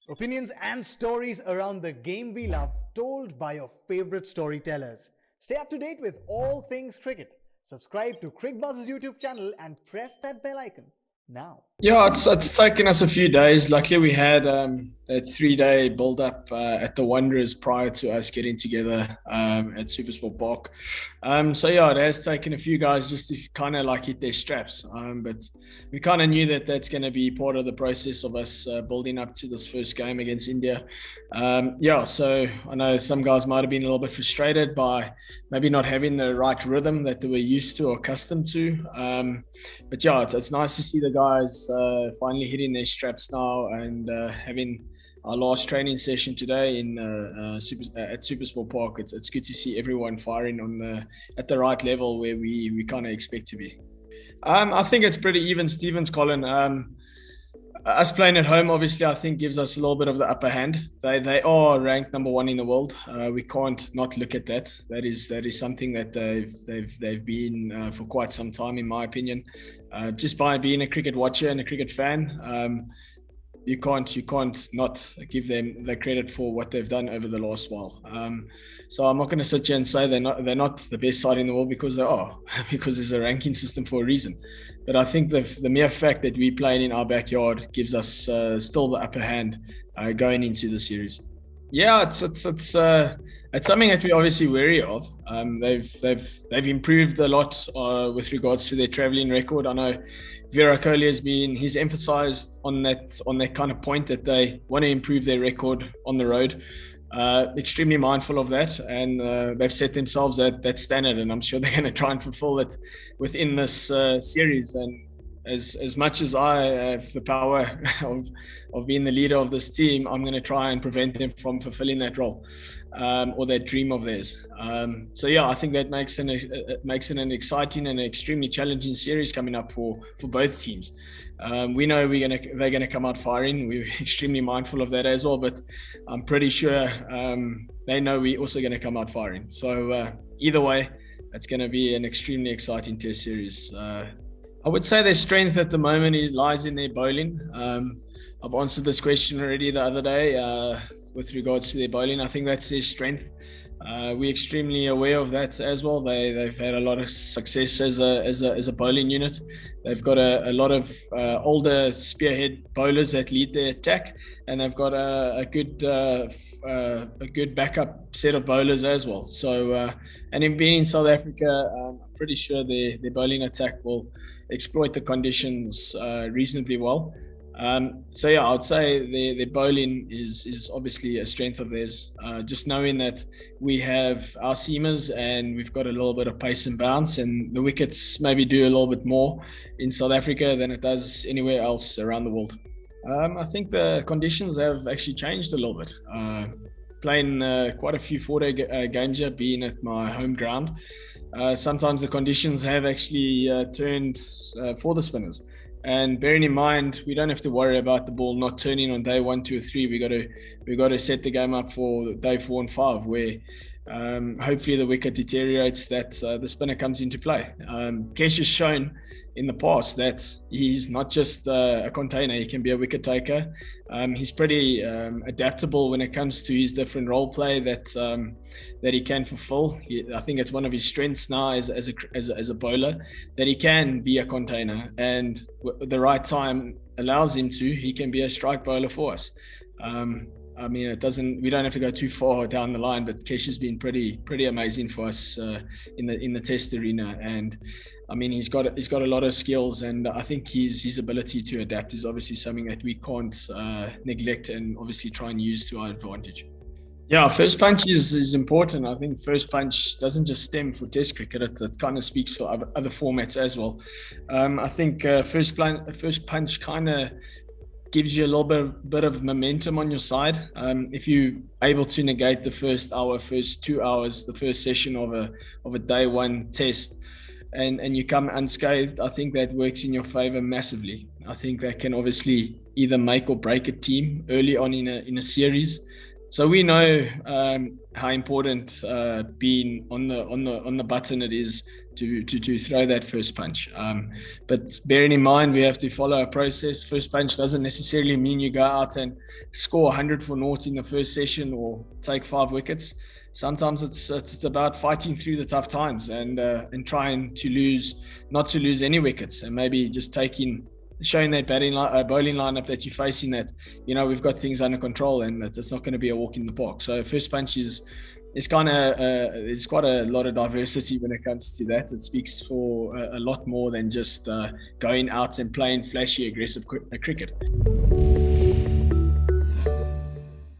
Opinions and stories around the game we love, told by your favorite storytellers. Stay up to date with all things cricket. Subscribe to Cricbuzz's YouTube channel and press that bell icon now. Yeah, it's taken us a few days. Luckily, we had a 3-day build-up at the Wanderers prior to us getting together at Supersport Park. So yeah, it has taken a few guys just to kind of like hit their straps. But we kind of knew that that's going to be part of the process of us building up to this first game against India. Yeah, so I know some guys might have been a little bit frustrated by maybe not having the right rhythm that they were used to or accustomed to. But yeah, it's nice to see the guys finally hitting their straps now and having our last training session today at Supersport Park. It's good to see everyone firing at the right level where we kind of expect to be. I think it's pretty even Stevens, Colin. Us playing at home, obviously, I think gives us a little bit of the upper hand. They are ranked number one in the world. We can't not look at that. That is something that they've been for quite some time, in my opinion. Just by being a cricket watcher and a cricket fan, you can't not give them the credit for what they've done over the last while. So I'm not going to sit here and say they're not the best side in the world, because they are, because there's a ranking system for a reason. But I think the mere fact that we're playing in our backyard gives us still the upper hand going into the series. Yeah, it's something that we're obviously wary of. They've improved a lot with regards to their travelling record. I know Kohli he's emphasised on that kind of point that they want to improve their record on the road. Extremely mindful of that, and they've set themselves that standard, and I'm sure they're going to try and fulfil it within this series. And as much as I have the power of being the leader of this team, I'm going to try and prevent them from fulfilling that role or that dream of theirs. So yeah, I think that makes it an exciting and extremely challenging series coming up for both teams. We know they're gonna come out firing. We're extremely mindful of that as well, but I'm pretty sure they know we're also going to come out firing. So either way, it's going to be an extremely exciting test series. I would say their strength at the moment lies in their bowling. I've answered this question already the other day with regards to their bowling. I think that's their strength. We're extremely aware of that as well. They've had a lot of success as a bowling unit. They've got a lot of older spearhead bowlers that lead their attack, and they've got a good backup set of bowlers as well. So, and in being in South Africa, I'm pretty sure their bowling attack will exploit the conditions reasonably well. So yeah, I would say their bowling is obviously a strength of theirs. Just knowing that we have our seamers and we've got a little bit of pace and bounce, and the wickets maybe do a little bit more in South Africa than it does anywhere else around the world. I think the conditions have actually changed a little bit. Playing quite a few 4-day games here, being at my home ground, sometimes the conditions have actually turned for the spinners. And bearing in mind, we don't have to worry about the ball not turning on day 1, 2, or 3. We got to set the game up for day 4 and 5, where hopefully the wicket deteriorates, that the spinner comes into play. Kesh has shown in the past that he's not just a container; he can be a wicket taker. He's pretty adaptable when it comes to his different role play that he can fulfill. I think it's one of his strengths now as a bowler, that he can be a container, and the right time allows him to. He can be a strike bowler for us. I mean, we don't have to go too far down the line, but Kesh has been pretty amazing for us in the test arena. And I mean, he's got a lot of skills, and I think his ability to adapt is obviously something that we can't neglect, and obviously try and use to our advantage. Yeah, first punch is important. I think first punch doesn't just stem for Test cricket; it kind of speaks for other formats as well. I think first punch kind of gives you a little bit of momentum on your side. If you're able to negate the first hour, first 2 hours, the first session of a day 1 test, and you come unscathed, I think that works in your favor massively. I think that can obviously either make or break a team early on in a series. So we know how important being on the button it is to throw that first punch. But bearing in mind, we have to follow a process. First punch doesn't necessarily mean you go out and score 100 for naught in the first session or take 5 wickets. Sometimes it's about fighting through the tough times and trying not to lose any wickets, and maybe just showing that bowling lineup that you're facing that, we've got things under control and that it's not going to be a walk in the park. So first punch it's quite a lot of diversity when it comes to that. It speaks for a lot more than just going out and playing flashy, aggressive cricket.